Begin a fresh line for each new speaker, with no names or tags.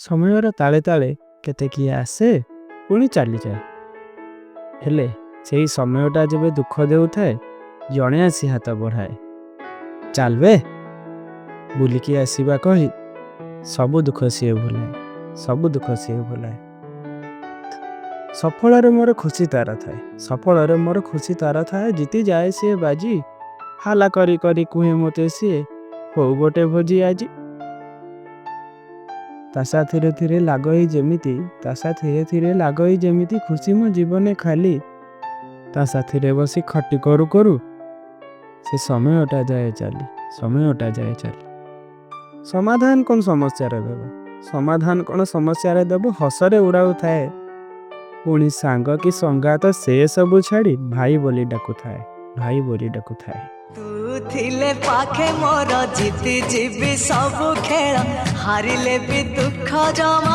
ସମୟର ତାଳେ ତାଳେ କେତେ କିଏ ଆସେ ପୁଣି ଚାଲିଯାଏ। ହେଲେ ସେଇ ସମୟଟା ଯେବେ ଦୁଃଖ ଦେଉଥାଏ ଜଣେ ଆସି ହାତ ବଢ଼ାଏ, ଚାଲବେ ବୁଲିକି ଆସିବା କହି ସବୁ ଦୁଃଖ ସିଏ ଭୁଲାଏ, ସବୁ ଦୁଃଖ ସିଏ ଭୁଲାଏ। ସଫଳରେ ମୋର ଖୁସି ତାର ଥାଏ, ସଫଳରେ ମୋର ଖୁସି ତାର ଥାଏ। ଜିତି ଯାଏ ସିଏ ବାଜି, ହାଲା କରି କରି କୁହେ ମୋତେ ସିଏ ହଉ ଗୋଟେ ଭୋଜି ଆଜି। ତାସା ଧୀରେ ଧୀରେ ଲାଗଇ ଯେମିତି, ତାସା ଧୀରେ ଧୀରେ ଲାଗଇ ଯେମିତି ଖୁସି ମୋ ଜୀବନେ ଖାଲି। ତା ସାଥିରେ ବସି ଖଟି କରୁ କରୁ ସେ ସମୟଟା ଯାଏ ଚାଲି, ସମୟଟା ଯାଏ ଚାଲି। ସମାଧାନ କ'ଣ ସମସ୍ୟାରେ ଦେବ, ସମାଧାନ କ'ଣ ସମସ୍ୟାରେ ଦେବ, ହସରେ ଉଡ଼ାଉଥାଏ। ପୁଣି ସାଙ୍ଗ କି ସଙ୍ଗାତ ସେ ସବୁ ଛାଡ଼ି ଭାଇ ବୋଲି ଡାକୁଥାଏ, ଭାଇ ବୋଲି ଡାକୁଥାଏ।
ତୁ ଥିଲେ ପାଖେ ମୋର ଜିତି ଯିବି ସବୁ ଖେଳ, ହାରିଲେ ବି ଦୁଃଖ ଜମା